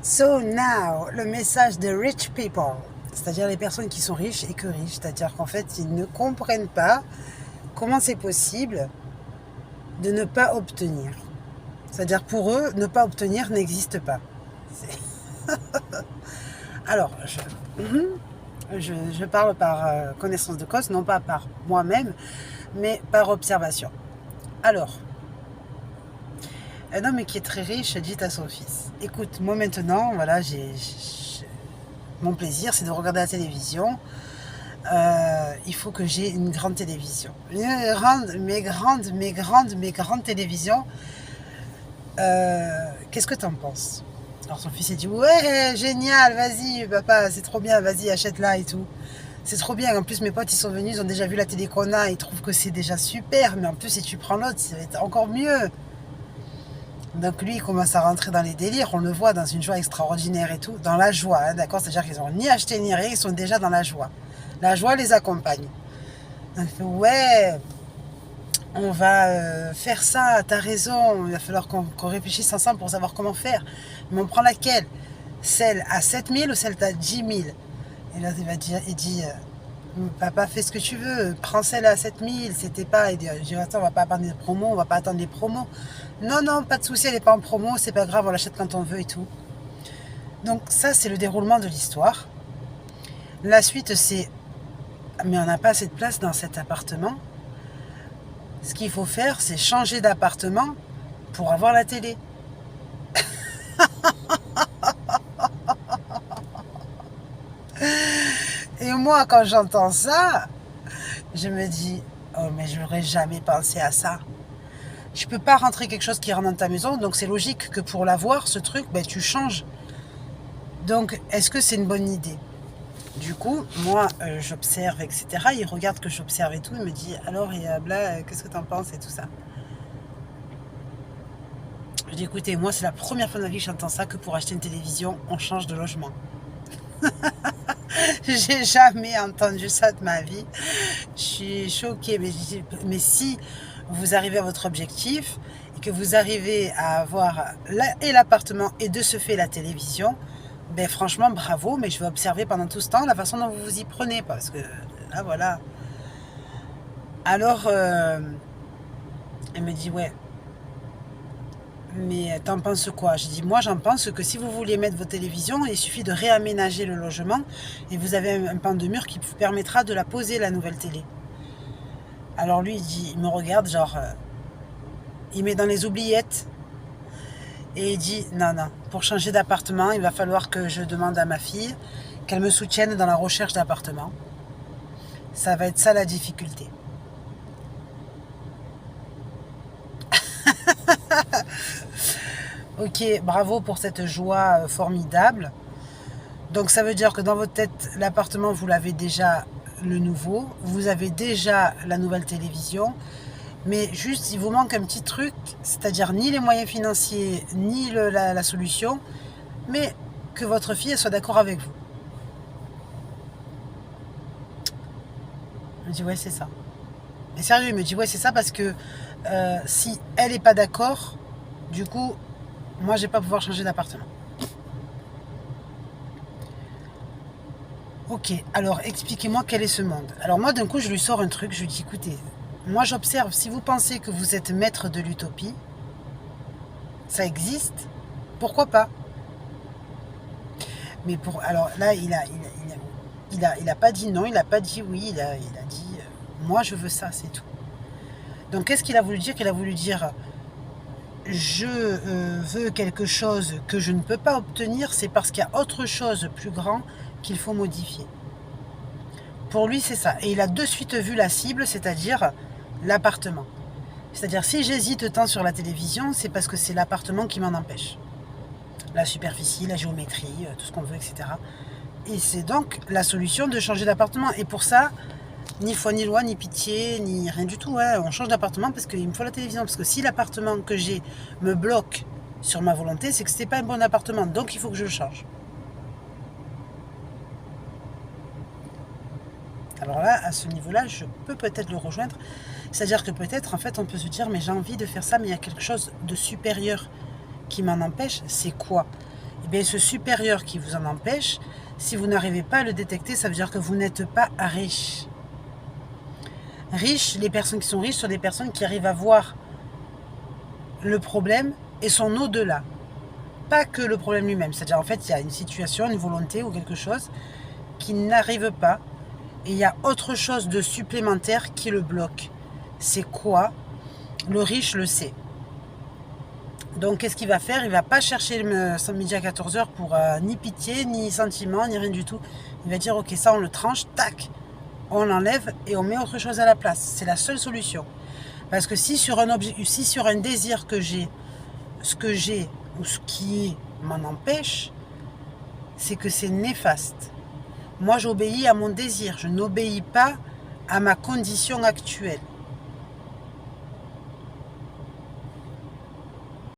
So now, le message de rich people, c'est-à-dire les personnes qui sont riches et que riches, c'est-à-dire qu'en fait, ils ne comprennent pas comment c'est possible de ne pas obtenir. C'est-à-dire pour eux, ne pas obtenir n'existe pas. Alors, je parle par connaissance de cause, non pas par moi-même, mais par observation. Alors, un homme qui est très riche dit à son fils, écoute, moi maintenant, voilà, mon plaisir, c'est de regarder la télévision. Il faut que j'ai une grande télévision. Mes grandes télévisions. Qu'est-ce que t'en penses? Alors son fils, il dit, ouais, génial, vas-y, papa, c'est trop bien, vas-y, achète-la et tout. C'est trop bien. En plus, mes potes, ils sont venus, ils ont déjà vu la télé qu'on a, ils trouvent que c'est déjà super, mais en plus, si tu prends l'autre, ça va être encore mieux. Donc lui, il commence à rentrer dans les délires, on le voit dans une joie extraordinaire et tout, dans la joie, hein, d'accord? C'est-à-dire qu'ils n'ont ni acheté ni rien, ils sont déjà dans la joie. La joie les accompagne. Donc, ouais, on va faire ça, t'as raison, il va falloir qu'on réfléchisse ensemble pour savoir comment faire. Mais on prend laquelle? Celle à 7000 ou celle à 10 000? Et là, il dit, papa, fais ce que tu veux, prends celle à 7000, c'était pas. Il dit, attends, on va pas attendre les promos, on va pas attendre les promos. Non, non, pas de souci, elle n'est pas en promo, c'est pas grave, on l'achète quand on veut et tout. Donc ça, c'est le déroulement de l'histoire. La suite, c'est, mais on n'a pas assez de place dans cet appartement. Ce qu'il faut faire, c'est changer d'appartement pour avoir la télé. Et moi, quand j'entends ça, je me dis, oh, mais je n'aurais jamais pensé à ça. Je peux pas rentrer quelque chose qui rentre dans ta maison, donc c'est logique que pour l'avoir, ce truc, ben, tu changes. Donc, est-ce que c'est une bonne idée? Du coup, moi, j'observe, etc. Il regarde que j'observe et tout, il me dit, alors, et bla, qu'est-ce que t'en penses et tout ça? Je dis, écoutez, moi, c'est la première fois de ma vie que j'entends ça, que pour acheter une télévision, on change de logement. J'ai jamais entendu ça de ma vie. Je suis choquée, mais si vous arrivez à votre objectif et que vous arrivez à avoir et l'appartement et de ce fait la télévision, ben franchement bravo, mais je vais observer pendant tout ce temps la façon dont vous vous y prenez, parce que là voilà. Alors elle me dit, ouais, mais t'en penses quoi? J'ai dit, moi j'en pense que si vous vouliez mettre vos télévisions, il suffit de réaménager le logement et vous avez un pan de mur qui vous permettra de la poser, la nouvelle télé. Alors lui, il me regarde, genre, il met dans les oubliettes et il dit, non, non, pour changer d'appartement, il va falloir que je demande à ma fille qu'elle me soutienne dans la recherche d'appartement. Ça va être ça la difficulté. Ok, bravo pour cette joie formidable. Donc ça veut dire que dans votre tête, l'appartement, vous l'avez déjà, le nouveau, vous avez déjà la nouvelle télévision, mais juste il vous manque un petit truc, c'est-à-dire ni les moyens financiers, ni la solution, mais que votre fille soit d'accord avec vous. Il me dit, ouais, c'est ça. Et sérieux, il me dit, ouais, c'est ça, parce que si elle n'est pas d'accord, du coup, moi, je vais pas pouvoir changer d'appartement. Ok, alors expliquez-moi quel est ce monde. Alors moi, d'un coup, je lui sors un truc, je lui dis, écoutez, moi j'observe, si vous pensez que vous êtes maître de l'utopie, ça existe, pourquoi pas? Mais pour, alors là, il a pas dit non, il a pas dit oui, il a dit, moi je veux ça, c'est tout. Donc qu'est-ce qu'il a voulu dire? Qu'il a voulu dire, je veux quelque chose que je ne peux pas obtenir, c'est parce qu'il y a autre chose plus grand qu'il faut modifier. Pour lui, c'est ça. Et il a de suite vu la cible, c'est-à-dire l'appartement. C'est-à-dire, si j'hésite tant sur la télévision, c'est parce que c'est l'appartement qui m'en empêche. La superficie, la géométrie, tout ce qu'on veut, etc. Et c'est donc la solution de changer d'appartement. Et pour ça, ni foi, ni loi, ni pitié, ni rien du tout. Ouais. On change d'appartement parce qu'il me faut la télévision. Parce que si l'appartement que j'ai me bloque sur ma volonté, c'est que ce n'est pas un bon appartement. Donc, il faut que je le change. Alors là, à ce niveau-là, je peux peut-être le rejoindre. C'est-à-dire que peut-être, en fait, on peut se dire, mais j'ai envie de faire ça, mais il y a quelque chose de supérieur qui m'en empêche. C'est quoi? Et bien, ce supérieur qui vous en empêche, si vous n'arrivez pas à le détecter, ça veut dire que vous n'êtes pas riche. Riches, les personnes qui sont riches sont des personnes qui arrivent à voir le problème et sont au-delà. Pas que le problème lui-même. C'est-à-dire, en fait, il y a une situation, une volonté ou quelque chose qui n'arrive pas. Et il y a autre chose de supplémentaire qui le bloque. C'est quoi? Le riche le sait. Donc, qu'est-ce qu'il va faire? Il va pas chercher midi à 14h pour ni pitié, ni sentiment, ni rien du tout. Il va dire, ok, ça on le tranche, tac, on l'enlève et on met autre chose à la place. C'est la seule solution. Parce que si sur un désir que j'ai, ce que j'ai ou ce qui est m'en empêche, c'est que c'est néfaste. Moi, j'obéis à mon désir, je n'obéis pas à ma condition actuelle.